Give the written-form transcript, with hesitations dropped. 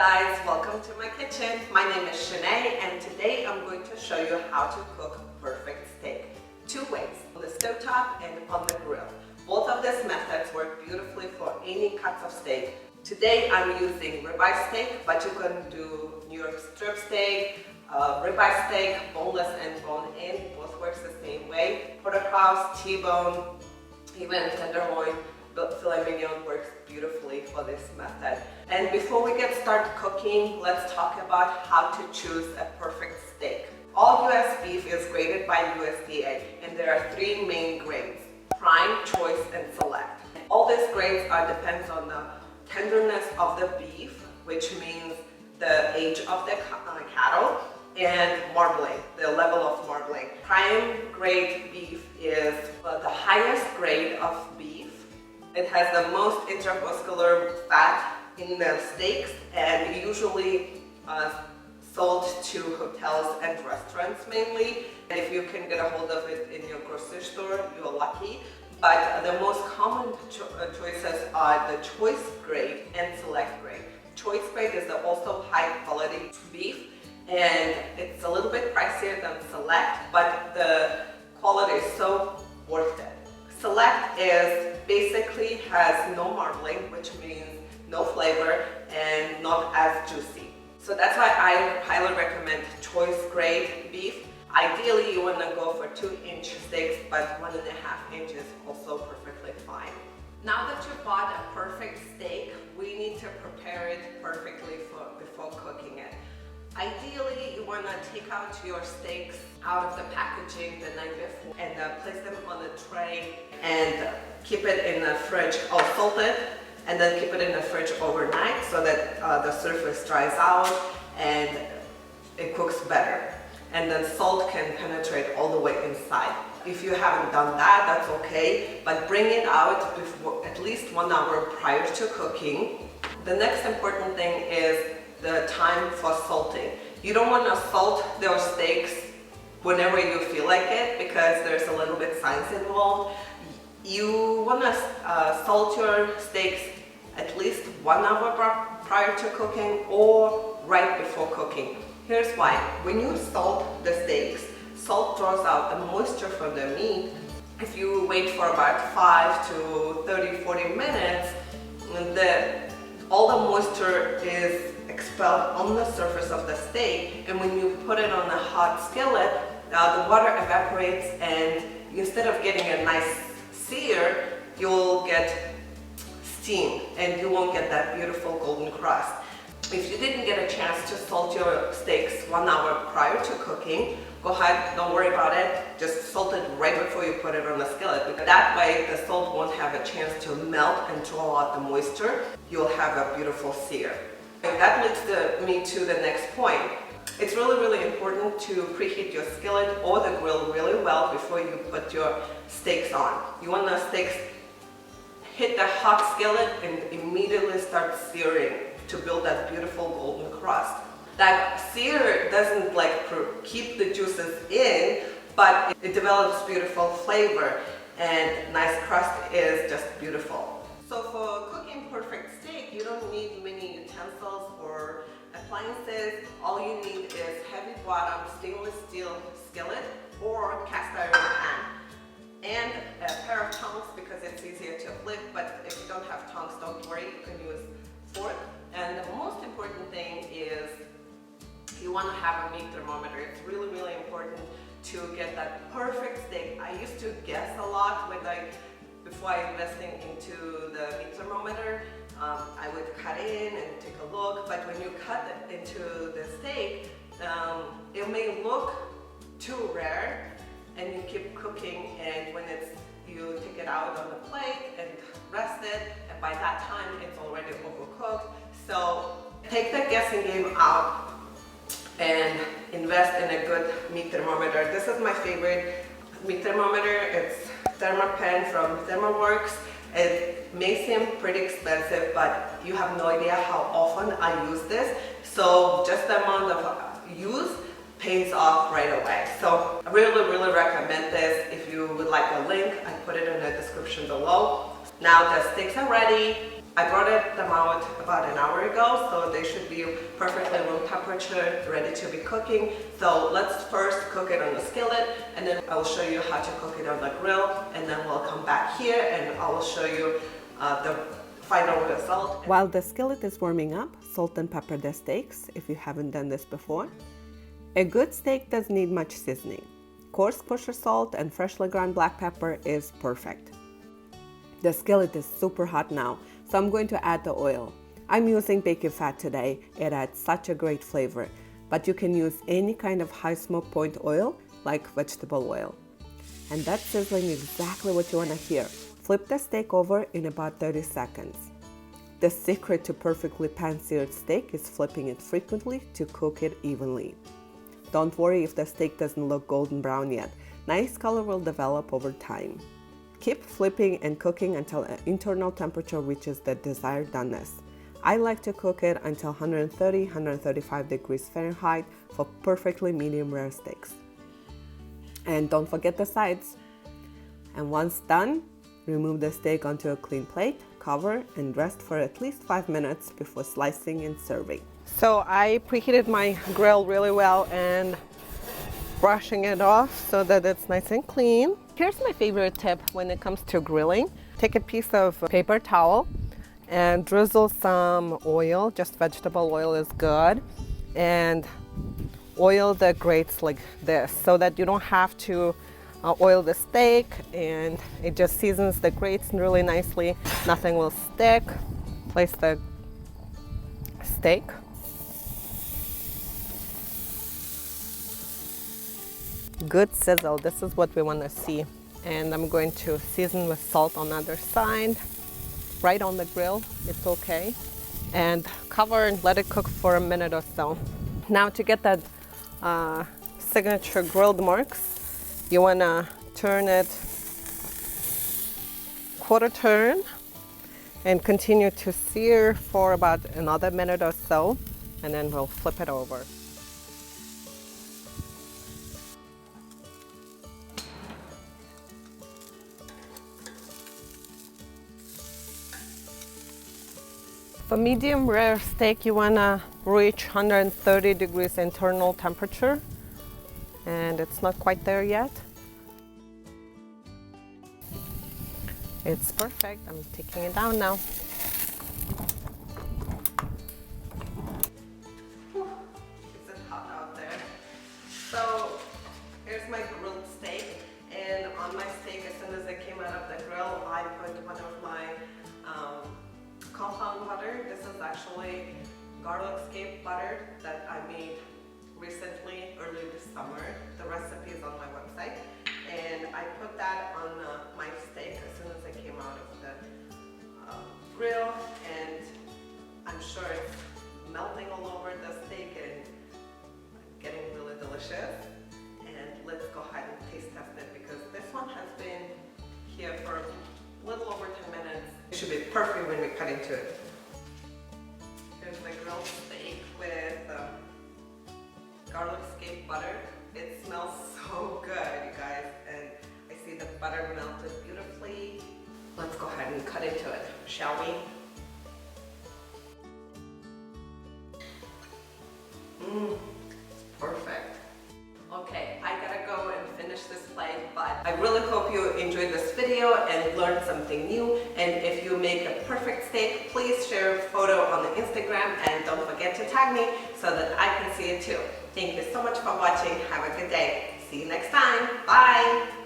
guys, welcome to my kitchen. My name is Shanae and today I'm going to show you how to cook perfect steak. Two ways, on the stovetop and on the grill. Both of these methods work beautifully for any cuts of steak. Today I'm using ribeye steak, but you can do New York strip steak, ribeye steak, boneless and bone-in, both works the same way. Porterhouse, T-bone, even tenderloin, filet mignon works beautifully for this method. And before we get started cooking, let's talk about how to choose a perfect steak. All U.S. beef is graded by USDA, and there are three main grades: prime, choice, and select. All these grades depends on the tenderness of the beef, which means the age of the cattle, and marbling, the level of marbling. Prime grade beef is the highest grade of beef. It has the most intramuscular fat in the steaks and usually sold to hotels and restaurants mainly. And if you can get a hold of it in your grocery store, you're lucky. But the most common choices are the choice grade and select grade. Choice grade is also high quality beef, and it's a little bit pricier than select, but the quality is so worth it. Select is basically has no marbling, which means no flavor and not as juicy. So that's why I highly recommend choice grade beef. Ideally, you want to go for 2-inch steaks, but 1.5 inches is also perfectly fine. Now that you bought a perfect steak, we need to prepare it perfectly before cooking it. Ideally, you want to take out your steaks out of the packaging the night before and place them on a tray and keep it in the fridge, salt it, and then keep it in the fridge overnight so that the surface dries out and it cooks better. And then salt can penetrate all the way inside. If you haven't done that, that's okay, but bring it out before, at least 1 hour prior to cooking. The next important thing is the time for salting. You don't want to salt those steaks whenever you feel like it because there's a little bit science involved. You want to salt your steaks at least 1 hour prior to cooking or right before cooking. Here's why. When you salt the steaks, salt draws out the moisture from the meat. If you wait for about 5 to 30-40 minutes, all the moisture is expelled on the surface of the steak, and when you put it on a hot skillet, the water evaporates, and instead of getting a nice sear, you'll get steam and you won't get that beautiful golden crust. If you didn't get a chance to salt your steaks 1 hour prior to cooking, go ahead, don't worry about it, just salt it right before you put it on the skillet, because that way the salt won't have a chance to melt and draw out the moisture. You'll have a beautiful sear. And that leads me to the next point. It's really important to preheat your skillet or the grill really well before you put your steaks on. You want the steaks hit the hot skillet and immediately start searing to build that beautiful golden crust. That sear doesn't keep the juices in, but it develops beautiful flavor, and nice crust is just beautiful. So for cooking perfect steak, you don't need many utensils or appliances. All you need is heavy bottom stainless steel skillet or cast iron pan, and a pair of tongs because it's easier to flip, but if you don't have tongs, don't worry, you can use fork. And the most important thing is you want to have a meat thermometer. It's really important to get that perfect steak. I used to guess a lot before I investing into the meat thermometer. I would cut in and take a look, but when you cut it into the steak, it may look too rare, and you keep cooking, and when you take it out on the plate and rest it, and by that time it's already overcooked. So take the guessing game out and invest in a good meat thermometer. This is my favorite meat thermometer. It's Thermopen from Thermoworks. It may seem pretty expensive, but you have no idea how often I use this. So just the amount of use pays off right away. So I really recommend this. If you would like a link, I put it in the description below. Now the steaks are ready. I brought them out about an hour ago, so they should be perfectly room temperature, ready to be cooking. So let's first cook it on the skillet, and then I will show you how to cook it on the grill, and then we'll come back here and I will show you the final result. While the skillet is warming up, salt and pepper the steaks if you haven't done this before. A good steak doesn't need much seasoning. Coarse kosher salt and freshly ground black pepper is perfect. The skillet is super hot now, so I'm going to add the oil. I'm using bacon fat today. It adds such a great flavor, but you can use any kind of high smoke point oil like vegetable oil. And that's sizzling exactly what you want to hear. Flip the steak over in about 30 seconds. The secret to perfectly pan-seared steak is flipping it frequently to cook it evenly. Don't worry if the steak doesn't look golden brown yet. Nice color will develop over time. Keep flipping and cooking until an internal temperature reaches the desired doneness. I like to cook it until 130-135 degrees Fahrenheit for perfectly medium rare steaks. And don't forget the sides. And once done, remove the steak onto a clean plate, cover, and rest for at least 5 minutes before slicing and serving. So I preheated my grill really well and brushing it off so that it's nice and clean. Here's my favorite tip when it comes to grilling. Take a piece of paper towel and drizzle some oil, just vegetable oil is good, and oil the grates like this so that you don't have to oil the steak, and it just seasons the grates really nicely. Nothing will stick. Place the steak. Good sizzle, this is what we want to see. And I'm going to season with salt on the other side, right on the grill, it's okay. And cover and let it cook for a minute or so. Now to get that signature grilled marks, you want to turn it quarter turn and continue to sear for about another minute or so, and then we'll flip it over. For medium rare steak, you want to reach 130 degrees internal temperature, and it's not quite there yet. It's perfect. I'm taking it down now. Whew, it's hot out there. So here's my grilled steak, and on my steak, as soon as it came out of the grill, I put one of my compound butter. This is actually garlic scape butter that I made recently, early this summer. The recipe is on my website, and I put that on my steak as soon as it came out of the grill, and I'm sure it's melting all over the steak and getting really delicious. And let's go ahead and taste test it, because this one has been here for a little over 10 minutes. It should be perfect when we cut into it. Here's my grilled steak with garlic scape butter. It smells so good, you guys, and I see the butter melted beautifully. Let's go ahead and cut into it, shall we? Perfect. Okay, I gotta go and finish this plate, but I really hope you enjoyed this video and learned something new. And if you make a perfect steak, please share a photo on the Instagram, and don't forget to tag me so that I can see it too. Thank you so much for watching. Have a good day. See you next time. Bye.